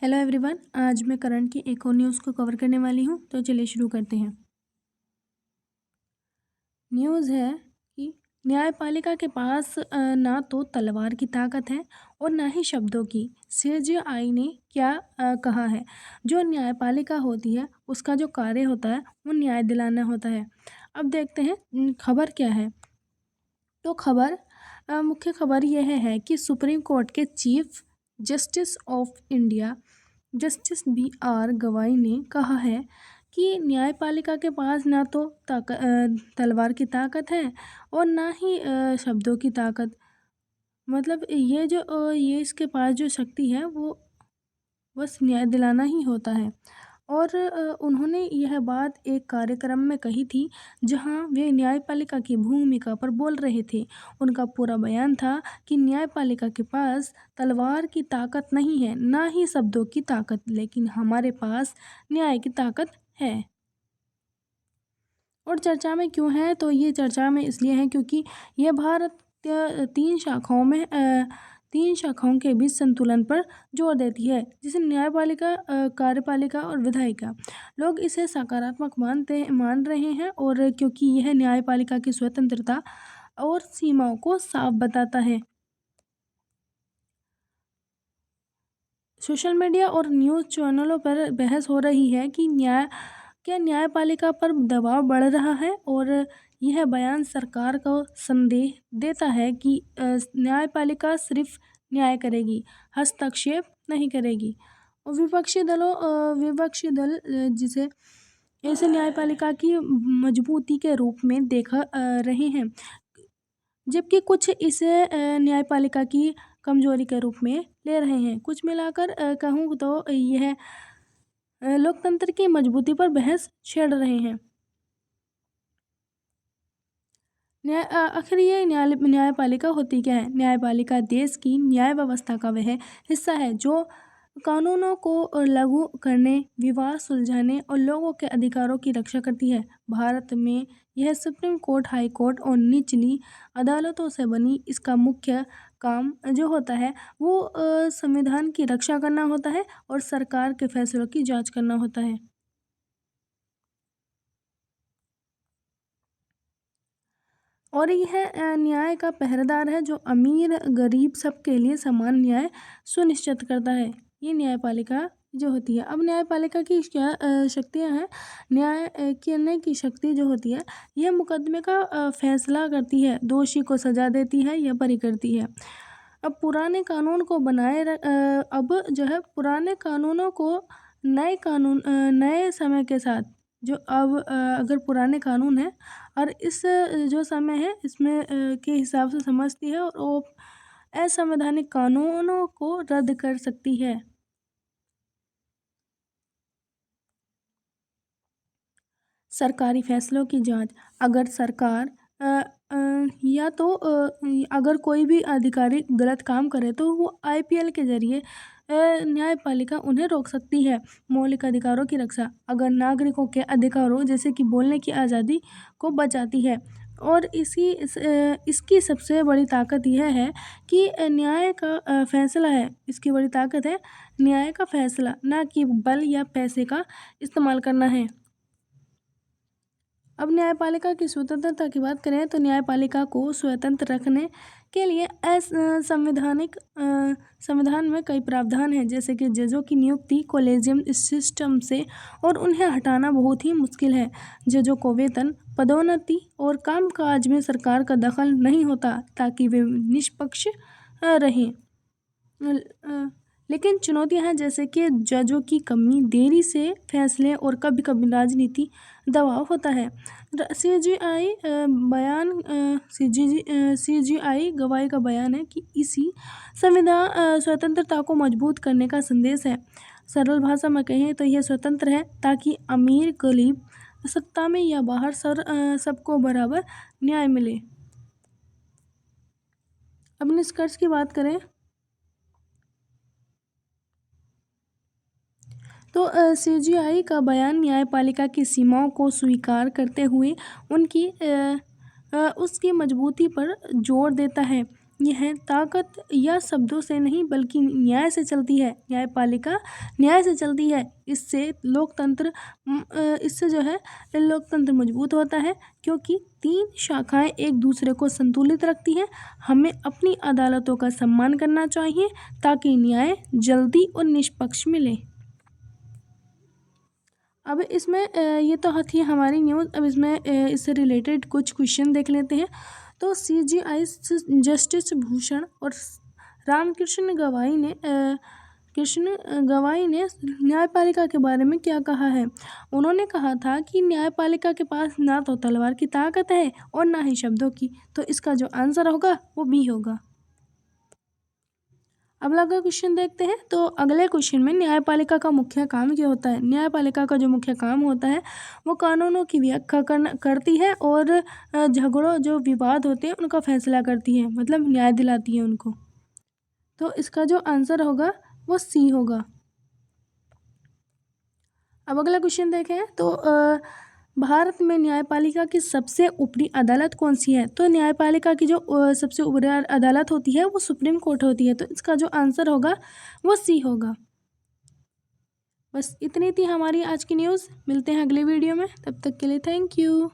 Hello everyone. आज मैं current की एक और न्यूज़ को कवर करने वाली हूँ, तो चलिए शुरू करते हैं। न्यूज़ है कि न्यायपालिका के पास ना तो तलवार की ताकत है और ना ही शब्दों की। सीजेआई ने क्या कहा है। जो न्यायपालिका होती है उसका जो कार्य होता है वो न्याय दिलाना होता है। अब देखते हैं खबर क्या है। तो मुख्य खबर यह है कि सुप्रीम कोर्ट के chief justice of India justice B R. Gavai ने कहा है कि न्यायपालिका के पास ना तो तलवार की ताकत है और ना ही शब्दों की ताकत। मतलब ये इसके पास जो शक्ति है वो बस न्याय दिलाना ही होता है। और उन्होंने यह बात एक कार्यक्रम में कही थी जहां वे न्यायपालिका की भूमिका पर बोल रहे थे। उनका पूरा बयान था कि न्यायपालिका के पास तलवार की ताकत नहीं है, ना ही शब्दों की ताकत, लेकिन हमारे पास न्याय की ताकत है। और चर्चा में क्यों है, तो ये चर्चा में इसलिए है क्योंकि यह भारत तीन शाखाओं के बीच संतुलन पर जोर देती है, जिसे न्यायपालिका, कार्यपालिका और विधायिका। लोग इसे सकारात्मक मान रहे हैं और क्योंकि यह न्यायपालिका की स्वतंत्रता और सीमाओं को साफ बताता है। सोशल मीडिया और न्यूज़ चैनलों पर बहस हो रही है कि न्यायपालिका पर दबाव बढ़ रहा है और यह बयान सरकार को संदेह देता है कि न्यायपालिका सिर्फ न्याय करेगी, हस्तक्षेप नहीं करेगी। और विपक्षी दल जिसे ऐसे न्यायपालिका की मजबूती के रूप में देखा रहे हैं, जबकि कुछ इसे न्यायपालिका की कमजोरी के रूप में ले रहे हैं। कुछ मिलाकर कहूँ तो यह लोकतंत्र की मजबूती पर बहस छेड़ रहे हैं। आखिर ये न्यायपालिका होती क्या है। न्यायपालिका देश की न्याय व्यवस्था का वह हिस्सा है जो कानूनों को लागू करने, विवाद सुलझाने और लोगों के अधिकारों की रक्षा करती है। भारत में यह सुप्रीम कोर्ट, हाई कोर्ट और निचली अदालतों से बनी। इसका मुख्य काम जो होता है वो संविधान की रक्षा करना होता है और सरकार के फैसलों की जांच करना होता है। और यह न्याय का पहरेदार है जो अमीर गरीब सबके लिए समान न्याय सुनिश्चित करता है। ये न्यायपालिका जो होती है। अब न्यायपालिका की क्या शक्तियाँ हैं। न्याय करने की शक्ति जो होती है, यह मुकदमे का फैसला करती है, दोषी को सजा देती है या बरी करती है। अब पुराने कानून को अब जो है पुराने कानूनों को नए समय के साथ, जो अब अगर पुराने कानून है और इस जो समय है इसमें के हिसाब से समझती है और वो असंवैधानिक कानूनों को रद्द कर सकती है। सरकारी फैसलों की जांच। अगर सरकार या तो अगर कोई भी अधिकारी गलत काम करे तो वो आईपीएल के जरिए न्यायपालिका उन्हें रोक सकती है। मौलिक अधिकारों की रक्षा। अगर नागरिकों के अधिकारों जैसे कि बोलने की आज़ादी को बचाती है। और इसकी सबसे बड़ी ताकत यह है कि न्याय का फैसला है। इसकी बड़ी ताकत है न्याय का फैसला, ना कि बल या पैसे का इस्तेमाल करना है। अब न्यायपालिका की स्वतंत्रता की बात करें तो न्यायपालिका को स्वतंत्र रखने के लिए संविधान में कई प्रावधान हैं, जैसे कि जजों की नियुक्ति कॉलेजियम सिस्टम से और उन्हें हटाना बहुत ही मुश्किल है। जजों को वेतन, पदोन्नति और कामकाज में सरकार का दखल नहीं होता ताकि वे निष्पक्ष रहें। लेकिन चुनौतियां हैं, जैसे कि जजों की कमी, देरी से फैसले और कभी कभी राजनीति दबाव होता है। सीजीआई गवाही का बयान है कि इसी संविधान स्वतंत्रता को मजबूत करने का संदेश है। सरल भाषा में कहें तो यह स्वतंत्र है ताकि अमीर गरीब, सत्ता में या बाहर सबको बराबर न्याय मिले। अब निष्कर्ष की बात करें तो सीजीआई का बयान न्यायपालिका की सीमाओं को स्वीकार करते हुए उसकी मजबूती पर जोर देता है। यह ताकत या शब्दों से नहीं बल्कि न्याय से चलती है। न्यायपालिका न्याय से चलती है। इससे जो है लोकतंत्र मजबूत होता है, क्योंकि 3 शाखाएं एक दूसरे को संतुलित रखती हैं। हमें अपनी अदालतों का सम्मान करना चाहिए ताकि न्याय जल्दी और निष्पक्ष मिले। अब इसमें ये तो थी हमारी न्यूज़। अब इसमें इससे रिलेटेड कुछ क्वेश्चन देख लेते हैं। तो CJI जस्टिस भूषण और रामकृष्ण गवाई ने न्यायपालिका के बारे में क्या कहा है। उन्होंने कहा था कि न्यायपालिका के पास ना तो तलवार की ताकत है और ना ही शब्दों की। तो इसका जो आंसर होगा वो बी होगा। अब अगला क्वेश्चन देखते हैं। तो अगले क्वेश्चन में न्यायपालिका का मुख्य काम क्या होता है। न्यायपालिका का जो मुख्य काम होता है वो कानूनों की व्याख्या करती है और झगड़ों जो विवाद होते हैं उनका फैसला करती है, मतलब न्याय दिलाती है उनको। तो इसका जो आंसर होगा वो सी होगा। अब अगला क्वेश्चन देखें। तो भारत में न्यायपालिका की सबसे ऊपरी अदालत कौन सी है। तो न्यायपालिका की जो सबसे ऊपरी अदालत होती है वो सुप्रीम कोर्ट होती है। तो इसका जो आंसर होगा वो सी होगा। बस इतनी थी हमारी आज की न्यूज़। मिलते हैं अगले वीडियो में, तब तक के लिए थैंक यू।